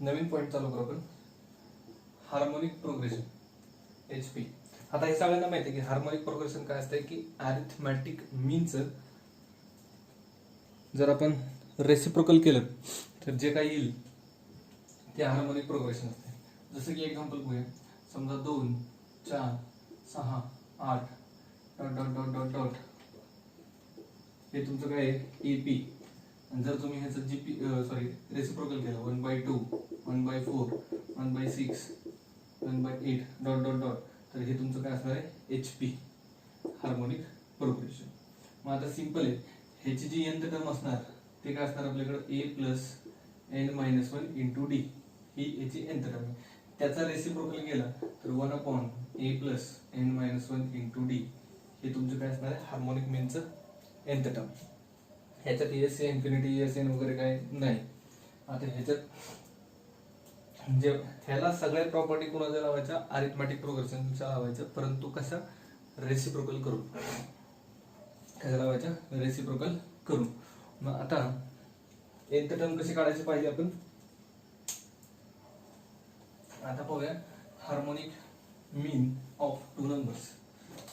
नवीन point चालू करू आपण. Harmonic progression HP. आता हे सगळ्यांना माहिती आहे की हार्मोनिक प्रोग्रेशन काय असतं की अरिथमॅटिक मीनचं जर आपण रेसिप्रोकल केलं तर जे काही येईल ते हार्मोनिक प्रोग्रेशन असते. जसं की एक्झाम्पल बघूया. समजा 2 4 6 8 dot dot dot dot dot हे तुमचं काय आहे AP. आणि जर तुम्ही ह्याचं रेसिप्रोकल केलं 1/2 1/4 1/6 1/8 डॉट डॉट डॉट तर हे तुमचं काय असणार आहे HP हार्मोनिक प्रोग्रेशन. मग आता सिंपल आहे. ह्याची जी nth टर्म असणार ते काय असणार आपल्याकडे A plus n-1 into d ही याची nth टर्म आहे. त्याचा रेसिप्रोकल केला तर 1/A plus n-1 into D हे तुमचं काय असणार आहे हार्मोनिक मीनचं nth टर्म. ह्याच्यात ESA इन्फिनिटी ESN वगैरे काय नाही. आता ह्याच्यात जे ह्याला सगळ्या प्रॉपर्टी कोणाच्या लावायच्या अरिथमॅटिक प्रोग्रेशनच्या लावायच्या, परंतु कशा रेसिप्रोकल करून. कशा लावायच्या रेसिप्रोकल करून. मग आता nth टर्म कशी काढायची पाहिजे आपण. आता पाहूया हार्मोनिक मीन ऑफ 2 नंबर्स.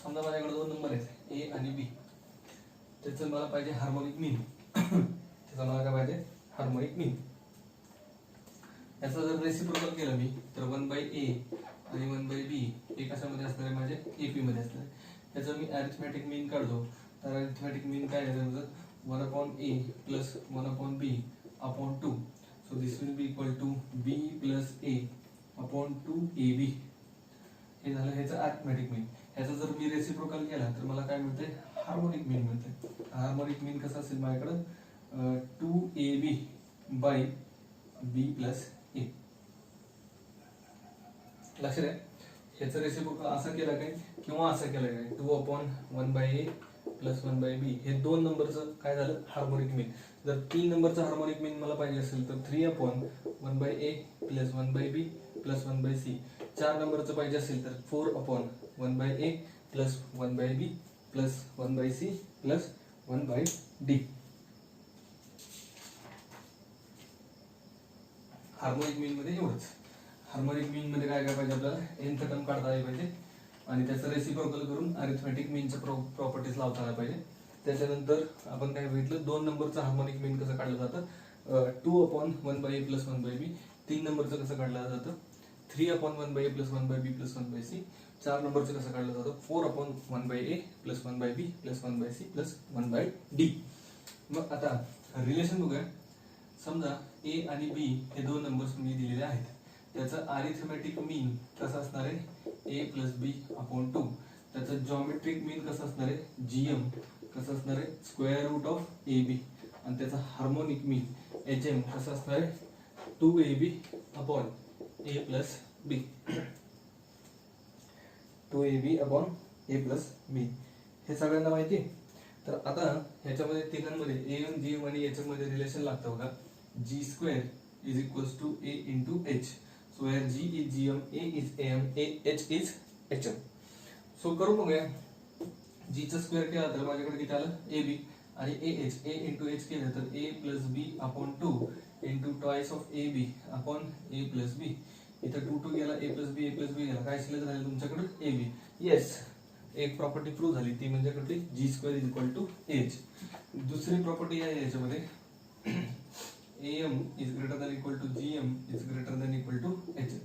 समजा माझ्याकडे 2 नंबर आहेत A आणि B. त्याचं मला पाहिजे हार्मोनिक मीन. त्याचा मला काय पाहिजे हार्मोनिक मीन. याचा जर रेसिप्रोकल केलं मी तर 1/A आणि 1/B हे कशामध्ये असणार आहे माझे AP मध्ये असणार आहे. त्याचं मी अरिथमॅटिक मीन काढतो तर अरिथमॅटिक मीन काय आहे त्याचं 1/A plus 1/B upon 2. So this will be equal to B plus A upon 2AB. हे झालं ह्याचं अरिथमॅटिक मीन. ह्याचा जर मी रेसिप्रोकल केला तर मला काय मिळते हार्मोनिक मीन मिळते. हार्मोनिक मीन कसं असेल माझ्याकडं 2AB bye B plus A. लक्षात आहे. ह्याचं रेसिप्रोकल असं केलं काय किंवा असं केलं काय 2/1/A प्लस 1/B हे 2 नंबरचं काय झालं हार्मोनिक मीन. जर 3 नंबरचं हार्मोनिक मीन मला पाहिजे असेल तर 3/1/A plus 1/B plus 1/C. 4 नंबरचं पाहिजे असेल तर 4/1/A plus 1/B plus 1/C plus 1/D. Harmonic mean मध्ये एवढंच. हार्मोनिक मीन मध्ये काय काय पाहिजे आपल्याला nth टर्म काढता आली पाहिजे आणि त्याचं रेसिप्रोकल करून अरिथमॅटिक मीनच्या प्रॉपर्टीज लावता आल्या पाहिजे. त्याच्यानंतर आपण काय बघितलं 2 नंबरचं हार्मोनिक मीन कसं काढलं जातं 2/1/A प्लस 1/B. 3 नंबरचं कसं काढलं जातं 3/1/A plus 1/B plus 1/C. 4 नंबरचं कसं काढलं जातं 4/1/A plus 1/B plus 1/C plus 1/D. मग आता रिलेशन बघूया. समजा A आणि B हे 2 नंबर्स मी दिलेले आहेत. त्याचं अरिथमॅटिक मीन कसं असणार आहे A प्लस B अपॉन 2. त्याचं जॉमेट्रिक मीन कसं असणार आहे GM कसं असणार आहे स्क्वेअर रूट ऑफ AB. आणि त्याचा हार्मोनिक मीन HM कसं असणार आहे 2AB upon A plus B. 2AB upon A plus B हे सगळ्यांना माहिती आहे. तर आता ह्याच्यामध्ये तिघांमध्ये AM GM आणि HM मध्ये रिलेशन लागतं बघा. G square is equals to A into H. So where G is GM, A is AM, H is HM. So करून बघूया. G चा स्क्वेअर केला तर माझ्याकडे किती आलं AB आणि AH A into H केलं तर A plus B upon 2 into twice of AB upon A plus B. इथं 2 गेला A plus B गेला काय शिल्लक झालं तुमच्याकडे AB. येस एक प्रॉपर्टी प्रूव्ह झाली ती म्हणजे कुठली G square is equal to H. दुसरी प्रॉपर्टी आहे याच्यामध्ये AM is greater than equal to GM is greater than equal to HM.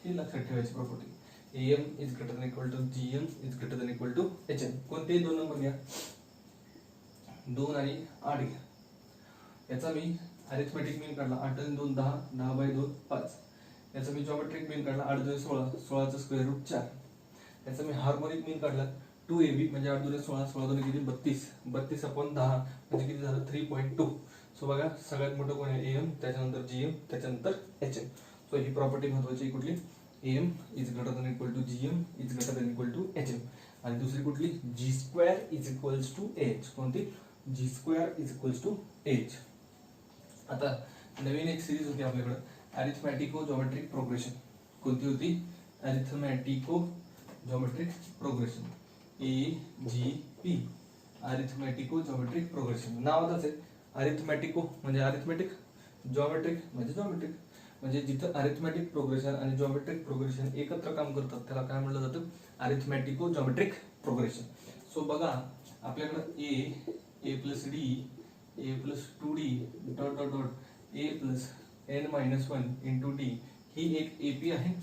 हे लक्षात ठेवायची property. AM is greater than equal to GM is greater than equal to HM. कोणतेही 2 number घ्या 2 आणि 8 घ्या. याचा मी अरिथमॅटिक मीन काढला 8 आणि 2 10 10/2 5. याचा मी जॉमेट्रिक मीन काढला 8 2 16 16 चा स्क्वेअर रूट 4. याचा मी हार्मोनिक मीन काढला 2AB म्हणजे 8 2 16 16 2 किती 32 32 अपॉन 10 म्हणजे किती झालं 3.2. सो बघा सगळ्यात मोठं कोण आहे AM त्याच्यानंतर GM त्याच्यानंतर HM. सो ही प्रॉपर्टी महत्वाची कुठली AM is greater than equal to GM is greater than equal to HM. आणि दुसरी कुठली G square is equals to H. कोणती G square is equals to H. आता नवीन एक सिरीज होती आपल्याकडे अरिथमॅटिको जॉमेट्रिक प्रोग्रेशन. कोणती होती arithmetico geometric progression AGP. Arithmetico geometric progression नावातच आहे. अरिथमॅटिको म्हणजे अरिथमॅटिक जॉमेट्रिक म्हणजे जिथं अरिथमॅटिक प्रोग्रेशन आणि जॉमेट्रिक प्रोग्रेशन एकत्र काम करतात त्याला काय म्हटलं जातं, अरिथमॅटिको जॉमेट्रिक प्रोग्रेशन. सो बघा आपल्याकडं a plus D A plus 2d dot dot dot a plus n minus 1 into d ही एक एपी आहे.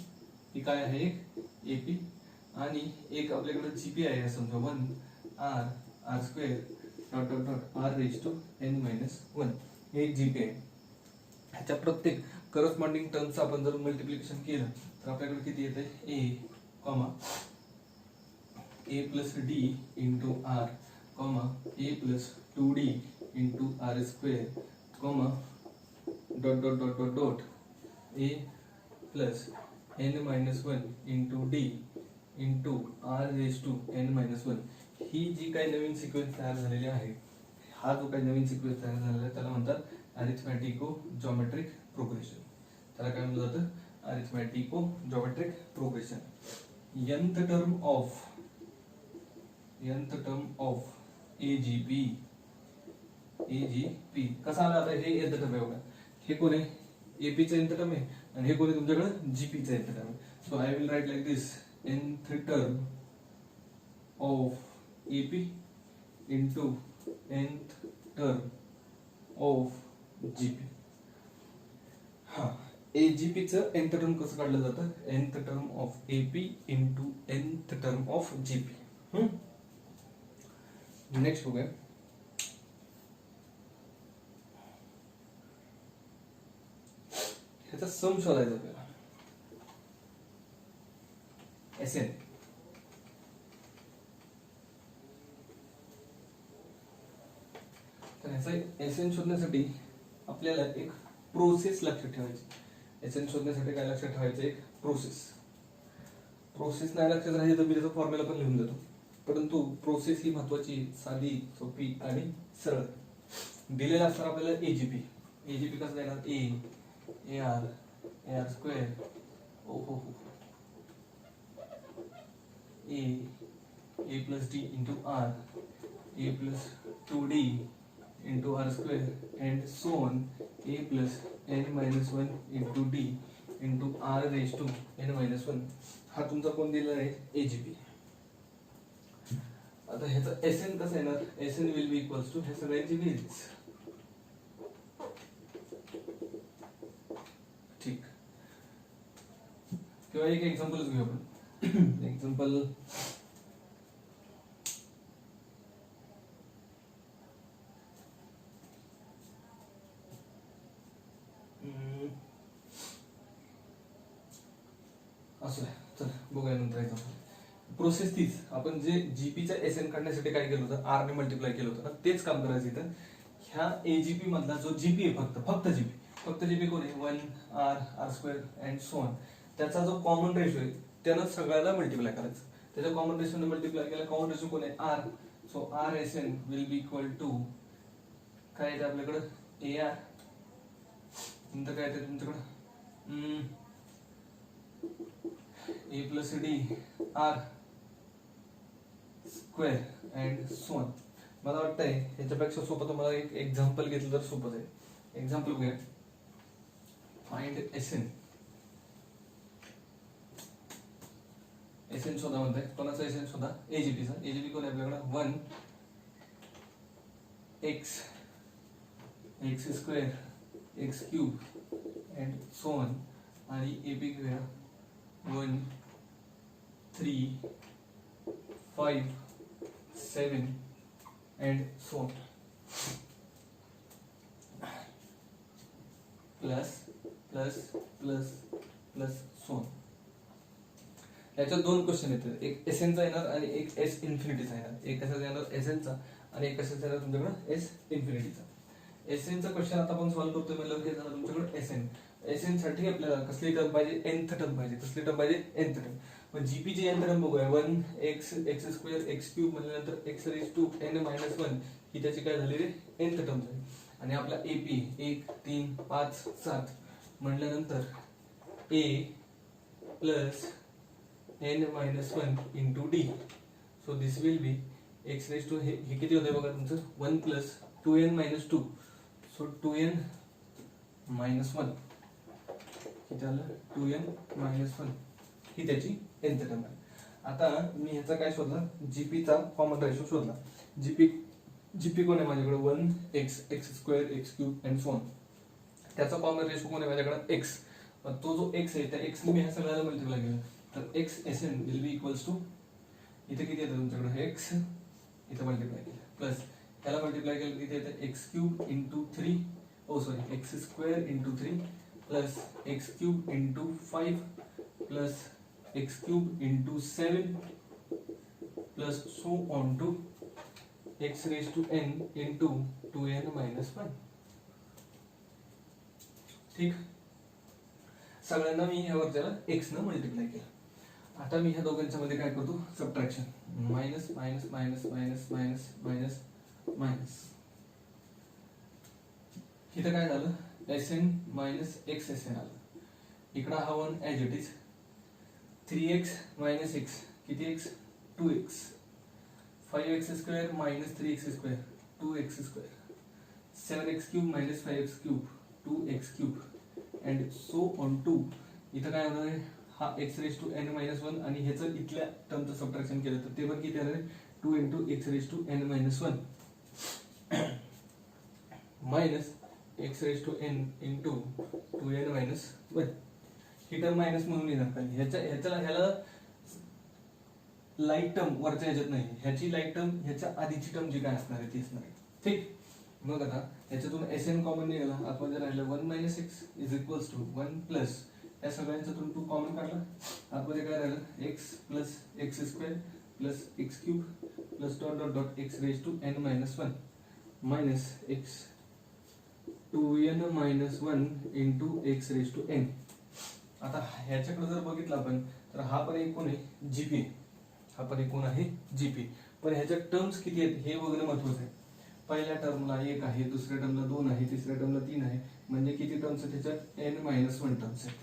ही काय आहे, एक एपी. आणि एक आपल्याकडे जीपी आहे समजा 1 r square dot dot dot r raise to n minus 1 हे एक जीपी आहे. ह्याच्या प्रत्येक करस्पॉन्डिंग टर्मचं आपण जर मल्टिप्लिकेशन केलं तर आपल्याकडे किती येते, a plus d into r a plus 2d into r square dot dot dot dot dot a plus n minus 1 into d into r raise to n minus 1. ही जी काही नवीन सिक्वेन्स तयार झालेली आहे, हा जो काही नवीन सिक्वेन्स तयार झालेला आहे त्याला म्हणतात अरिथमॅटिको जॉमेट्रिक प्रोग्रेशन. त्याला काय म्हणलं जातं, arithmetico geometric progression. nth term of AGP कसा आला आता, हे nth टर्म आहे बघा. हे कोण आहे, एपीचं nth टर्म आहे आणि हे कोण आहे तुमच्याकडे, जीपीचं nth टर्म आहे. So I will write like this, nth term of AP into nth term of GP. हा, एजीपीचं nth टर्म कसं काढलं जातं, nth term of AP into nth term of GP. Next बघूया. ह्याचा सम शोधायचा आपल्याला. एसएन तर ह्याचा एसएन शोधण्यासाठी आपल्याला एक प्रोसेस लक्षात ठेवायची. एसएन शोधण्यासाठी काय लक्षात ठेवायचं, एक प्रोसेस नाही लक्षात राहिली तर मी त्याचा फॉर्म्युला पण लिहून देतो, परंतु प्रोसेस ही महत्वाची, साधी, सोपी आणि सरळ. दिलेला असणार आपल्याला एजीपी कसं देणार, a R square a plus d into r a plus 2d into r square and so on a plus n minus 1 into d into r raise to n minus 1. हा तुमचा कोण दिलेला आहे, एजीपी. आता ह्याचा SN कसं येणार, SN will be equals to हे सगळ्यांची बेरीज. ठीक, किंवा एक एक्झाम्पलच घेऊ आपण. एक्झाम्पल असं आहे. चल बघूया नंतर एक्झाम्पल. प्रोसेस तीच, आपण जे जीपीचा एसएन काढण्यासाठी काय केलं होतं, आर ने मल्टिप्लाय केलं होतं ना, तेच काम करायचं इथं. ह्या एजीपी मधला जो जीपी आहे, फक्त जीपी कोण आहे, 1 r square and so on. त्याचा जो कॉमन रेशो आहे त्यानं सगळ्याला मल्टिप्लाय करायचं. त्याच्या कॉमन रेशोने मल्टिप्लाय केला, कॉमन रेशो कोण आहे, r. So r S n will be equal to काय येते आपल्याकडं, ए आर. नंतर काय येते तुमच्याकडं, a plus d r square and so on. मला वाटतंय ह्याच्यापेक्षा सोपं तुम्हाला एक एक्झाम्पल घेतलं तर सोपं आहे. एक्झाम्पल बघूया. Find SN. एसएन शोधा म्हणताय, कोणाचा एसएन शोधा, एजीपीचा. एजीपी कोण आहे आपल्याकडे, 1 x square x cube and so on. आणि एपी घेऊया 1 3 5 7 and so on. Plus plus plus plus so on. याच्यात दोन क्वेश्चन येतात, एक एसएनचा येणार आणि एक एस इन्फिनिटीचा येणार. एक कशाचा येणार, एसएनचा, आणि एक कशाचा येणार तुमच्याकडे, एस इन्फिनिटीचा. एसएनचा क्वेश्चन आता आपण सॉल्व्ह करतोय म्हणजे हे झालं तुमच्याकडे एसएन. एसएन साठी आपल्याला कसली टर्म पाहिजे, nth टर्म पाहिजे. कसली टर्म पाहिजे, nth टर्म. मग जीपी ची nth टर्म बघूया. 1 एक्स स्क्वेअर एक्स क्यूब म्हणल्यानंतर x raise to n minus 1 ही त्याची काय झाली रे, nth टर्म झाली. आणि आपला एपी 1 3 5 7 म्हटल्यानंतर a plus n minus 1 into d. So this will be x raise to, हे किती होते बघा तुमचं, 1 plus 2n minus 2. So 2n minus one, किती आलं 2n मायनस वन, ही त्याची nth टर्म आहे. आता मी ह्याचा काय शोधला, जीपीचा कॉमन रेशो शोधला. जीपी कोण आहे माझ्याकडे 1x x² x³ and so on. त्याचा कॉमन रेशो कोण आहे माझ्याकडे x. तो जो x आहे त्या x ने मी ह्या सगळ्याला मल्टिप्लाय केलं तर x Sn will be equals to, इथे किती येतं तुमच्याकडे x, इथे मल्टिप्लाय केलं प्लस त्याला मल्टिप्लाय केलं किती येतं x³ into 3, x² into 3 plus x³ into 5 plus x³ into 7 plus so on to x raise to n into 2n minus 1. ठीक, सगळ्यांना मी ह्या वरच्याला x न मल्टिप्लाय केलं. आता मी ह्या दोघांच्या मध्ये काय करतो, subtraction. Minus minus minus minus minus minus minus, इथं काय झालं, Sn मायनस x Sn आलं. इकडं हा 1 as it is. 3x minus x, किती x, 2x. 5x² minus 3x² 2x². 7x³ minus 5x³ 2x³ and so on to. इथं काय होणार आहे, हा x raise to n minus 1 आणि ह्याचं इथल्या टर्मचं सबट्रॅक्शन केलं तर ते पण किती येणार आहे, 2 into x raise to n minus 1 minus x raise to n into 2n minus 1. ही टर्म मायनस म्हणून येणार खाली. ह्याला लाईट टर्म वरच्या ह्याच्यात नाही, ह्याची लाईट टर्म ह्याच्या आधीची टर्म जी काय असणार आहे ती असणार आहे. ठीक, मग आता याच्यातून Sn कॉमन निघाला, आतमध्ये राहिलं 1 minus x is equals to 1 plus या सगळ्यांच्यातून 2 कॉमन काढला, आतमध्ये काय राहिलं x plus x² plus x³ plus dot dot dot x raise to n minus 1 minus x 2n minus 1 into x raise to n. आता ह्याच्याकडे जर बघितलं आपण तर हा पण एक कोण आहे, जीपी. हा पण एक कोण आहे, जीपी. पण ह्याच्या टर्म्स किती आहेत हे बघणं महत्त्वाचं आहे. पहिल्या टर्मला 1 आहे, दुसऱ्या टर्मला 2 आहे, तिसऱ्या टर्मला 3 आहे, म्हणजे किती टर्म्स आहेत त्याच्यात, n मायनस 1 टर्म्स आहेत.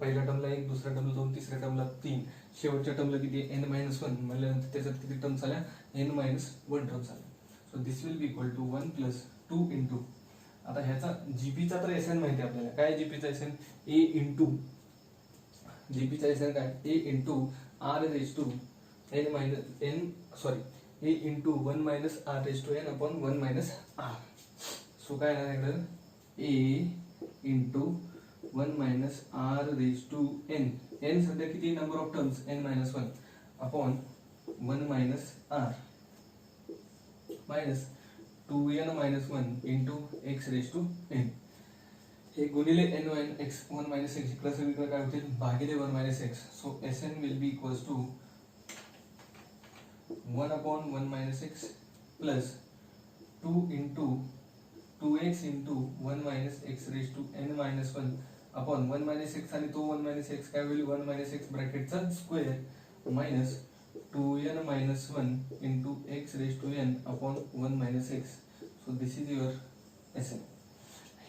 पहिल्या टर्मला 1, दुसऱ्या टर्मला 2, तिसऱ्या टर्मला 3, शेवटच्या टर्मला किती, n मायनस 1. म्हणल्यानंतर त्याच्यात किती टर्म्स आल्या, n मायनस 1 टर्म्स आल्या. So this will be equal to 1 plus 2 into, आता ह्याचा जीपीचा तर Sn माहिती आहे आपल्याला. काय जीपीचा Sn, a इंटू, जीपीचा Sn काय, a into r raise to n minus n, sorry a into 1 minus r raise to n upon 1 minus r. So काय येणार इकडं, a into 1 minus r raise to n. n सध्या किती number of terms, n minus 1 upon 1 minus r minus 2n minus 1 into x raise to n. हे गुणिले n minus x 1 minus x plus इकडे काय होतील, भागिले 1 minus x. So Sn will be equals to 1 upon 1 minus x plus 2 into 2x into 1 minus x raise to n minus 1 upon 1 minus x आणि तो 1 minus x काय होईल, 1 minus x ब्रॅकेटचा square minus 2n minus 1 into x raise to n upon 1 minus x. So this is your Sn.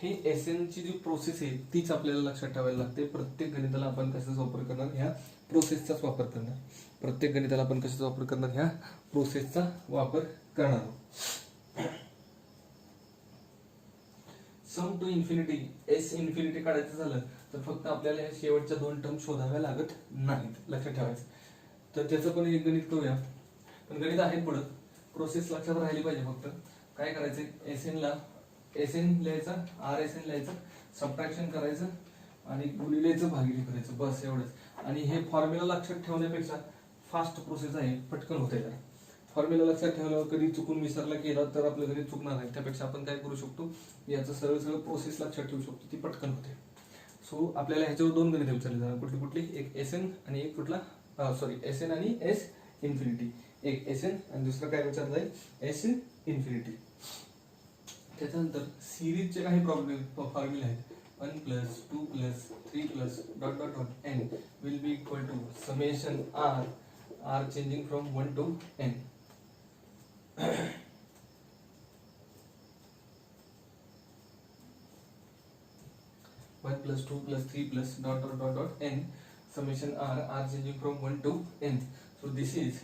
हे Sn ची जी process आहे तीच आपल्याला लक्षात ठेवायला लागते. प्रत्येक गणिताला आपण कशाचा वापर करणार, ह्या प्रोसेसचाच वापर करणार. प्रत्येक गणिताला आपण कशाचा वापर करणार, ह्या प्रोसेसचा वापर करणार. सम टू इन्फिनिटी, एस इन्फिनिटी काढायचं झालं तर फक्त आपल्याला ह्या शेवटच्या 2 टर्म शोधाव्या लागत नाहीत, लक्षात ठेवायचं. तर त्याचं पण एक गणित करूया. पण गणित आहेत पुढं, प्रोसेस लक्षात राहिली पाहिजे. फक्त काय करायचं, Sn लिहायचा, Rsn लिहायचं, सबट्रॅक्शन करायचं आणि गुणिलेचं भागिले करायचं, बस एवढंच. आणि हे फॉर्म्युला लक्षात ठेवण्यापेक्षा फास्ट प्रोसेस आहे, पटकन होते. जरा फॉर्म्युला लक्षात ठेवल्यावर कधी चुकून विसरला केला तर आपलं गणित चुकणार नाही. त्यापेक्षा आपण काय करू शकतो, याचं सरळ सरळ प्रोसेस लक्षात ठेवू शकतो, ती पटकन होते. सो आपल्याला ह्याच्यावर 2 गणित विचारले जाणार, कुठली कुठली, एक Sn आणि एक कुठला, सॉरी Sn आणि S इन्फिनिटी. एक Sn आणि दुसरं काय विचारलं जाईल, S इन्फिनिटी. त्याच्यानंतर सिरीजचे काही फॉर्म्युले आहेत. 1 plus 2 plus 3 plus dot dot dot n will be equal to summation r changing from 1 to n. 1 plus 2 plus 3 plus dot dot dot dot n summation r changing from 1 to n. So this is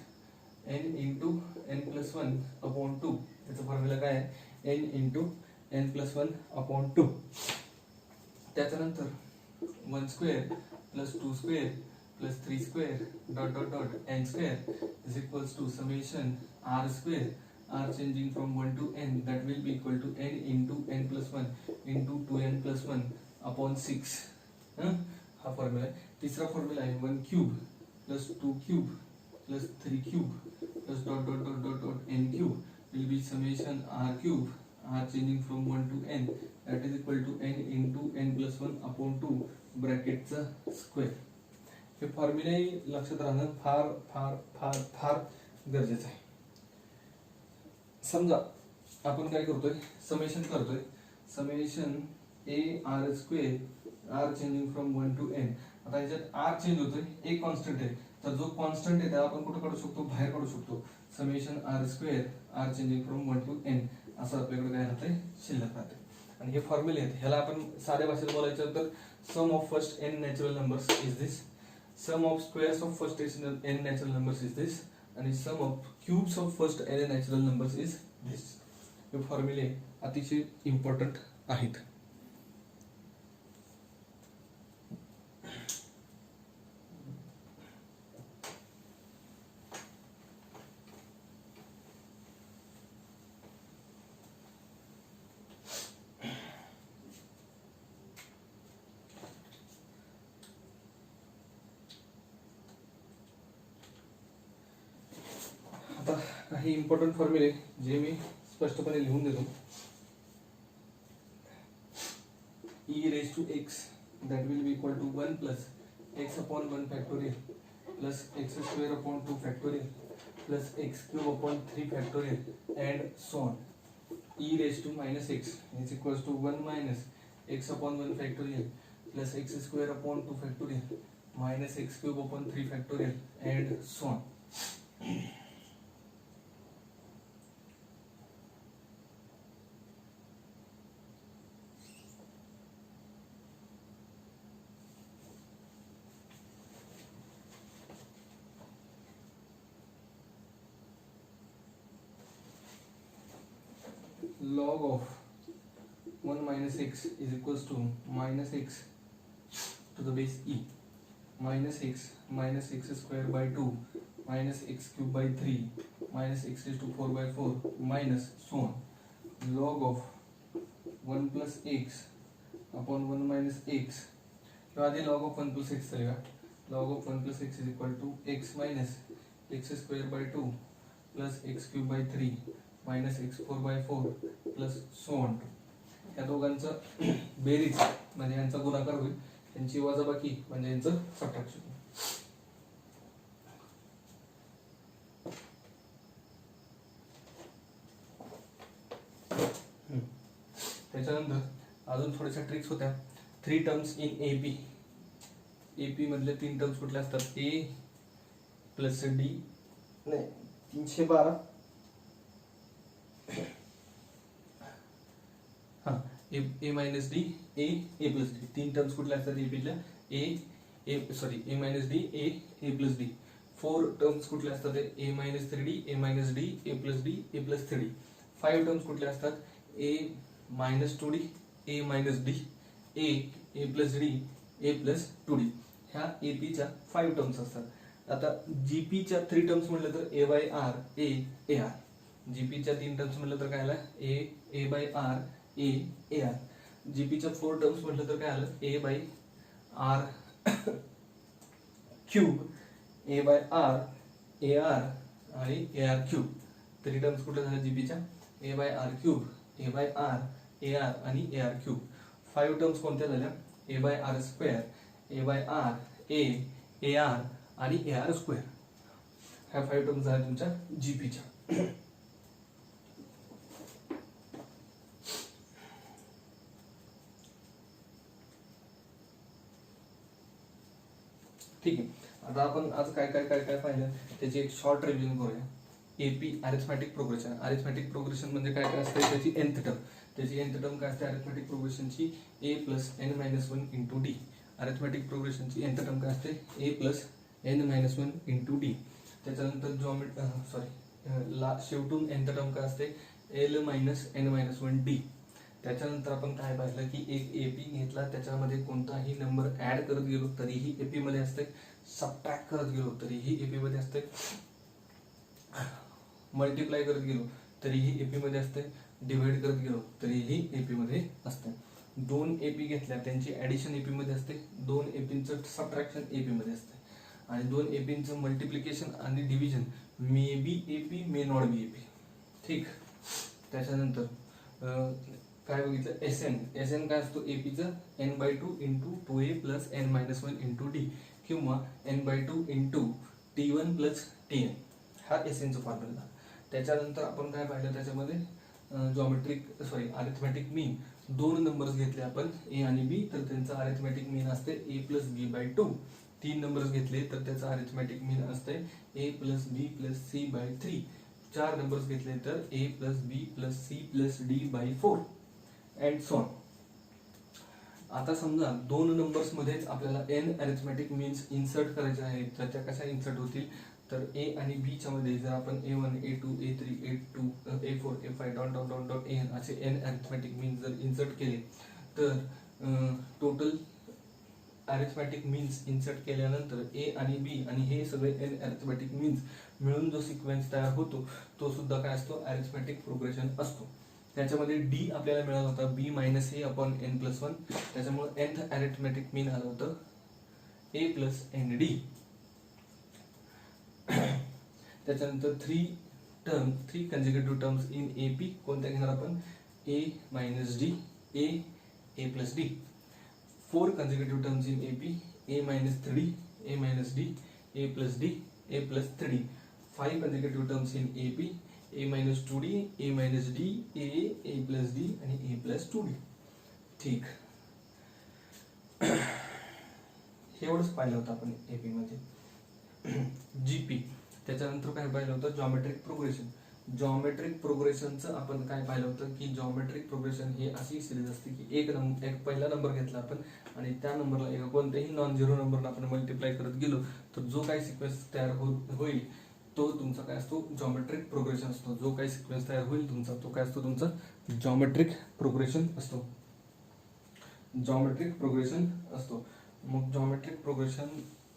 n into n plus 1 upon 2. याचा formula काय आहे, n into n plus 1 upon 2. त्याच्यानंतर 1 square plus 2 square plus 3 square dot dot dot n square is equals to summation r square r changing from 1 to n that will be equal to n into n plus 1 into 2n plus 1 upon 6. हा formula आहे. तिसरा formula आहे 1 cube plus 2 cube plus 3 cube plus dot dot dot dot dot n cube will be summation r cube r changing from 1 to n that is equal to n into n plus 1 upon 2 ब्रॅकेटचा square. हे फॉर्म्युले लक्षात राहणं फार फार फार फार गरजेचं आहे. समजा आपण काय करतोय, समेशन करतोय, summation A R square R changing from 1 to n. आता याच्यात आर चेंज होतोय, एक कॉन्स्टंट आहे, तर जो कॉन्स्टंट आहे त्याला आपण कुठे काढू शकतो, बाहेर काढू शकतो. Summation R square R changing from 1 to n असं आपल्याकडे काय राहतंय, शिल्लक राहते. आणि हे फॉर्म्युले आहेत, ह्याला आपण साध्या भाषेत बोलायचं तर sum of first n natural numbers is this, sum of squares of first n natural numbers is this, आणि sum of cubes of first n natural numbers is this. हे फॉर्म्युले अतिशय इम्पॉर्टंट आहेत. आता काही इम्पॉर्टंट फॉर्म्युले जे मी स्पष्टपणे लिहून देतो. e raised to x that will be equal to 1 plus x upon 1 factorial plus x square upon 2 factorial plus x cube upon 3 factorial and so on. e raised to minus x is equals to 1 minus x upon 1 factorial plus x square upon 2 factorial minus x cube upon 3 factorial and so on. Log of 1 minus x is equals to minus x to the base e minus x square by 2 minus x cube by 3 minus x raised to 4 by 4 minus so on. Log of 1 plus x upon 1 minus x. तो आधी log of 1 plus x चलेगा. Log of 1 plus x is equal to x minus x square by 2 plus x cube by 3 minus x4 by 4 plus so on. या दोघांचं बेरीज म्हणजे यांचा गुणाकार होईल, यांची वजाबाकी म्हणजे यांचं सबट्रॅक्शन. त्याच्यानंतर अजून थोड्याशा ट्रिक्स होत्या. 3 टर्म्स इन एपी. एपी मधले 3 टर्म्स कुठले असतात, ए प्लस डी नाही 312 A minus D A plus D. 3 terms कुठले असतात एपीतल्या, A minus D A plus D. 4 terms कुठले असतात, ए मायनस 3डी A minus D A plus D A plus 3डी. 5 टर्म्स कुठले असतात, ए मायनस 2डी A minus D A plus D A plus 2डी. ह्या एपीच्या 5 टर्म्स असतात. आता जीपीच्या 3 टर्म्स म्हटलं तर a by r a r. जीपीच्या 3 टर्म्स म्हटलं तर काय आलं, a by r a r. जीपीच्या 4 टर्म्स म्हटलं तर काय आलं, a by r cube a by r a r आणि ए आर क्यूब. 3 टर्म्स कुठल्या झाल्या जीपीच्या, a by r cube a by r a r आणि ए आर क्यूब. 5 टर्म्स कोणत्या झाल्या, a by r square a by r a r आणि a R square. ह्या 5 terms झाल्या तुमच्या जीपीच्या. ठीक आहे. आता आपण आज काय काय काय काय पाहिलं त्याची एक शॉर्ट रिव्हिजन करूया. AP arithmetic progression. Arithmetic progression म्हणजे काय काय असते, त्याची nth टर्म. त्याची nth टर्म काय असते अरिथमॅटिक प्रोग्रेशनची, a plus n minus 1 into d. Arithmetic प्रोग्रेशनची nth टर्म काय असते, a plus n minus 1 into d. त्याच्यानंतर शेवटून nth टर्म काय असते, l minus n minus 1 d. त्याच्यानंतर आपण काय पाहिलं की एक एपी घेतला, त्याच्यामध्ये कोणताही नंबर ऍड करत गेलो तरीही एपी मध्ये असते, सबट्रॅक्ट करत गेलो तरीही एपी मध्ये असते, मल्टिप्लाय करत गेलो तरीही एपी मध्ये असते, डिवाइड करत गेलो तरीही एपी मध्ये असते. दोन एपी घेतल्या त्यांची ऍडिशन एपी मध्ये असते, दोन एपींचं सबट्रॅक्शन एपी मध्ये असते, आणि दोन एपींचं मल्टिप्लिकेशन आणि division may be AP may not be AP. ठीक. त्याच्यानंतर काय बघितलं, एस एन काय असतो एपीचं n/2 into 2a plus n-1 into D किंवा n/2 into t1 plus tn, हा एस एनचा फॉर्म्युला. त्याच्यानंतर आपण काय पाहिलं त्याच्यामध्ये अरिथमॅटिक मीन. दोन नंबर्स घेतले आपण ए आणि बी, तर त्यांचा अरिथमॅटिक मीन असते ए प्लस बी बाय 2. तीन नंबर्स घेतले तर त्याचा अरिथमॅटिक मीन असते a plus b plus c by 3. चार नंबर्स घेतले तर a plus b plus c plus d by 4 and so on. आता समजा दोन नंबर्स मध्येच आपल्याला एन अरिथमॅटिक मीन्स इन्सर्ट करायचे आहेत, तर त्या कशा इन्सर्ट होतील, तर ए आणि बी च्या मध्ये जर आपण A1 A2 A3 A2 A4 A5 dot dot dot dot N असे एन अरिथमॅटिक मीन्स जर इन्सर्ट केले तर टोटल अरिथमॅटिक मीन्स इन्सर्ट केल्यानंतर ए आणि बी आणि हे सगळे एन अरिथमॅटिक मीन्स मिळून जो सिक्वेन्स तयार होतो तो सुद्धा काय असतो, अरिथमॅटिक प्रोग्रेशन असतो. त्याच्यामध्ये डी आपल्याला मिळाला होता b minus a upon n plus 1, त्याच्यामुळे nth अरिथमॅटिक मीन आलं होतं ए प्लस एन डी. त्याच्यानंतर three consecutive terms in AP कोणत्या घेणार आपण, a minus D A plus D. 4 consecutive terms in AP a minus 3d a minus D A plus D A plus 3d. 5 consecutive terms in AP a minus 2d a minus D A plus d आणि a plus 2d. ठीक. एवढंच पाहिलं होतं आपण AP मध्ये. GP त्याच्यानंतर काय पाहिलं होतं, जॉमेट्रिक प्रोग्रेशन. जॉमेट्रिक प्रोग्रेशनचं आपण काय पाहिलं होतं की जॉमेट्रिक प्रोग्रेशन ही अशी सिरीज असते की एक पहिला नंबर घेतला आपण आणि त्या नंबरला एका कोणत्याही नॉन झिरो नंबरला आपण मल्टिप्लाय करत गेलो तर जो काही सिक्वेन्स तयार होईल तो तुमचा काय असतो, जॉमेट्रिक प्रोग्रेशन असतो. जो काही सिक्वेन्स तयार होईल तुमचा तो काय असतो, तुमचा जॉमेट्रिक प्रोग्रेशन असतो. जॉमेट्रिक प्रोग्रेशन असतो. मग जॉमेट्रिक प्रोग्रेशन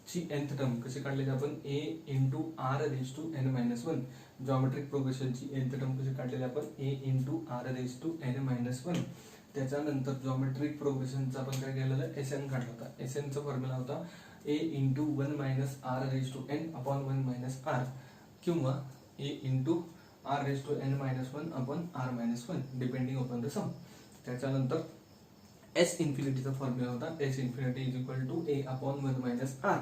ची nth टर्म कशी काढली आपण, a into r raise to n-1. Geometric progression ची nth टर्म कशी काढलेली आपण, a into r raise to n-1. त्याच्यानंतर जॉमेट्रिक प्रोग्रेशनचा आपण काय केलेलं, एसएन काढला होता. एसएन चा फॉर्म्युला होता a into 1 minus r raise to n upon 1 minus r किंवा a into r raise to n-1 upon r minus 1 depending upon the sum. त्याच्यानंतर एस इन्फिनिटीचा फॉर्म्युला होता s infinity is equal to a upon 1 minus r.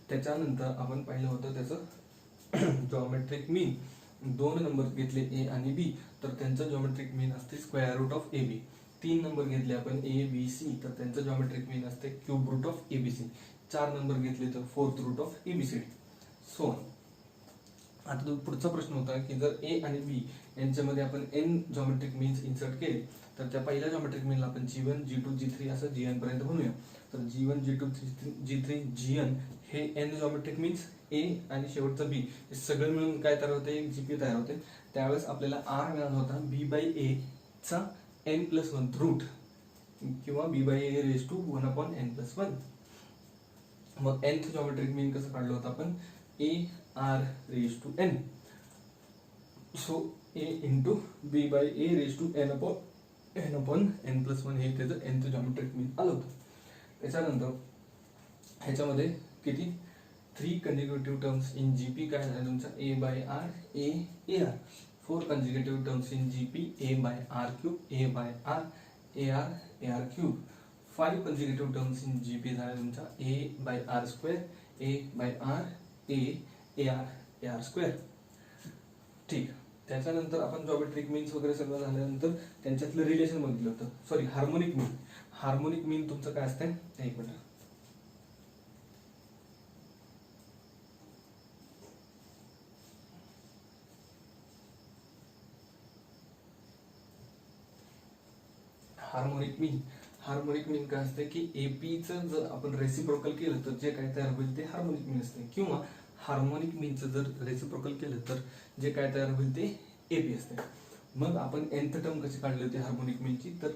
त्याच्यानंतर आपण पाहिलं होतं त्याचं geometric मीन. दोन नंबर घेतले ए आणि बी तर त्यांचं जॉमेट्रिक मीन असते square root of A B. तीन नंबर घेतले आपण ए बी सी तर त्यांचं जॉमेट्रिक मीन असते cube root of A B C. चार नंबर घेतले तर fourth root of A B C D. So आता पुढचा प्रश्न होता की जर ए आणि बी यांच्यामध्ये आपण एन जॉमेट्रिक मीन्स इन्सर्ट केले तर त्या पहिल्या जॉमेट्रिक मीनला आपण G1 G2 G3 असं Gn पर्यंत म्हणूया. तर G1 G2 G3 Gn हे एन जॉमेट्रिक मीन्स ए आणि शेवटचं बी हे सगळं मिळून काय तयार होते, एक जीपी तयार होते. त्यावेळेस आपल्याला आर मिळाला होता बी बाय ए चा n+1 रूट किंवा b by a raise to 1 upon n+1. मग nth जॉमेट्रिक मीन कसं काढलं होतं आपण, a r raise to n. So a into b by a raise to n upon n+1 हे त्याचं nth जॉमेट्रिक मीन आलं होतं. त्याच्यानंतर ह्याच्यामध्ये किती 3 कंजिक्युटिव्ह टर्म्स इन जीपी काय झालं तुमचा, a by r a r. 4 consecutive terms in GP a by r cube a by r a r cube. 5 consecutive terms in GP झाला तुमचा a by r square a by r a R square. ठीक. त्याच्यानंतर आपण geometric means वगैरे सगळं झाल्यानंतर त्यांच्यातलं relation बघितलं होतं. सॉरी, हार्मोनिक मीन. हार्मोनिक मीन तुमचं काय असतंय, एक मिनिट. हार्मोनिक मीन काय असते की एपीचं जर आपण रेसिप्रोकल केलं तर जे काय तयार होईल ते हार्मोनिक मीन असते, किंवा हार्मोनिक मीनचं जर रेसिप्रोकल केलं तर जे काय तयार होईल ते एपी असते. मग आपण nth टर्म कशी काढली होती हार्मोनिक मीनची, तर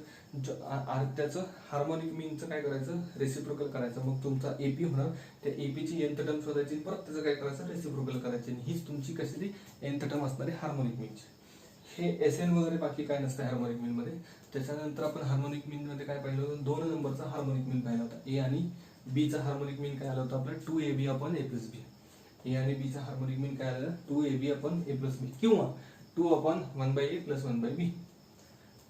त्याचं हार्मोनिक मीनचं काय करायचं, रेसिप्रोकल करायचं. मग तुमचा एपी होणार, त्या एपीची nth टर्म शोधायची, परत त्याचं काय करायचं, रेसिप्रोकल करायचे. हीच तुमची कशी ती nth टर्म असणारी हार्मोनिक मीनची. हे एसएन वगैरे बाकी काय नसतं हार्मोनिक मीन मध्ये. त्याच्यानंतर आपण हार्मोनिक मीन मध्ये काय पाहिलं होतं, 2 नंबरचा हार्मोनिक मीन पाहिला होता. ए आणि बी चा हार्मोनिक मीन काय आला होता आपला 2ab अपॉन a प्लस बी. ए आणि बी चा हार्मोनिक मीन काय आलं 2ab अपॉन a प्लस बी किंवा 2 अपॉन 1/a प्लस 1/b.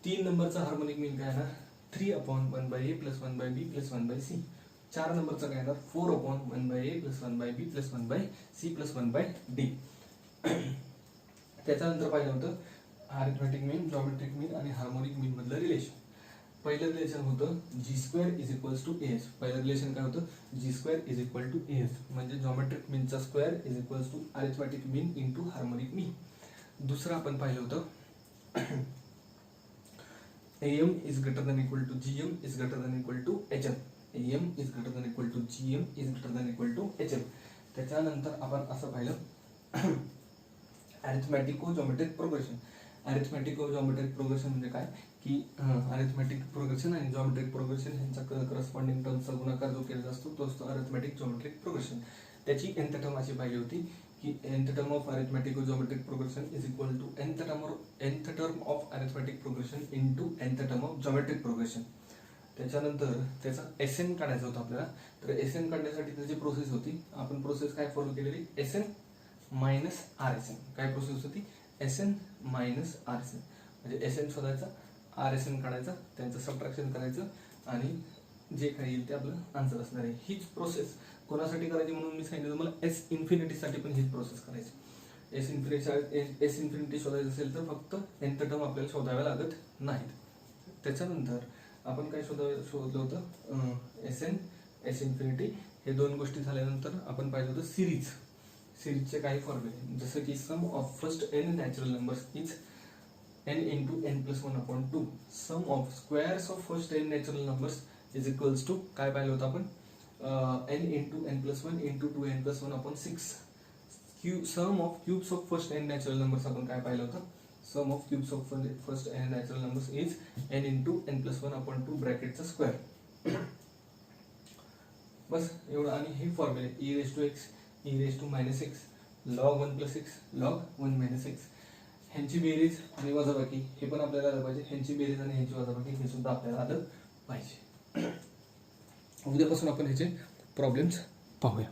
3 नंबरचा हार्मोनिक मीन काय आला 3 upon 1/a plus 1/b plus 1/c. 4 नंबरचा काय आला 4 upon 1/a plus 1/b plus 1/c plus 1/d. त्याच्यानंतर पाहिलं होतं अरिथमेटिक मीन, जॉमेट्रिक मीन आणि हार्मोनिक मीन मधलं रिलेशन. पहिलं रिलेशन होतं g² is equals to as. पहिलं रिलेशन काय होतं g² is equal to as, म्हणजे जॉमेट्रिक मीनचा square is equals to arithmetic mean into harmonic mean. दुसरं आपण पाहिलं होतं am is greater than equal to gm is greater than equal to hm. am is greater than equal to gm is greater than equal to hm. त्याच्यानंतर आपण असं पाहिलं arithmetico geometric progression. Arithmetico geometric progression म्हणजे काय की arithmetic progression आणि geometric progression यांचा corresponding टर्मचा गुणाकार जो केलेला असतो तो असतो अरिथमेटिक जॉमेट्रिक प्रोग्रेशन. त्याची nth टर्म अशी पाहिली होती की nth term of arithmetico geometric progression is equal to nth term of arithmetic progression into nth term of geometric progression. त्याच्यानंतर त्याचा एसएन काढायचा होता आपल्याला. तर एसएन काढण्यासाठी त्याची प्रोसेस होती, आपण प्रोसेस काय फॉलो केलेली S N minus R S N. काय प्रोसेस होती S N minus R S N, म्हणजे एसएन शोधायचा आर एस एन काढायचा, त्यांचं सबट्रॅक्शन करायचं आणि जे काही येईल ते आपलं आन्सर असणार आहे. हीच प्रोसेस कोणासाठी करायची म्हणून मी सांगितलं तुम्हाला एस इन्फिनिटीसाठी पण हीच प्रोसेस करायची. एस इन्फिनिटी शोधायचं असेल तर फक्त nth टर्म आपल्याला शोधाव्या लागत नाहीत. त्याच्यानंतर आपण काय शोधलं होतं एसएन एस इन्फिनिटी. हे 2 गोष्टी झाल्यानंतर आपण पाहिलं होतं सिरीजचे काही फॉर्म्युले, जसं की sum of first n natural numbers is n into n plus 1 upon 2. Sum of squares of first n natural numbers is equals to काय पाहिलं होतं आपण n into n plus 1 into 2n plus 1 upon 6. Sum of cubes of first n natural numbers आपण काय पाहिलं होतं, sum of cubes of first n natural numbers is n into n plus 1 upon 2 ब्रॅकेटचा square. बस एवढं. आणि हे फॉर्म्युले e raise to x e raise to minus x log 1 plus x log 1 minus x, ह्यांची बेरीज आणि वजाबाकी हे पण आपल्याला आलं पाहिजे. ह्यांची बेरीज आणि ह्यांची वजाबाकी हे सुद्धा आपल्याला आलं पाहिजे. उद्यापासून आपण ह्याचे प्रॉब्लेम्स पाहूया.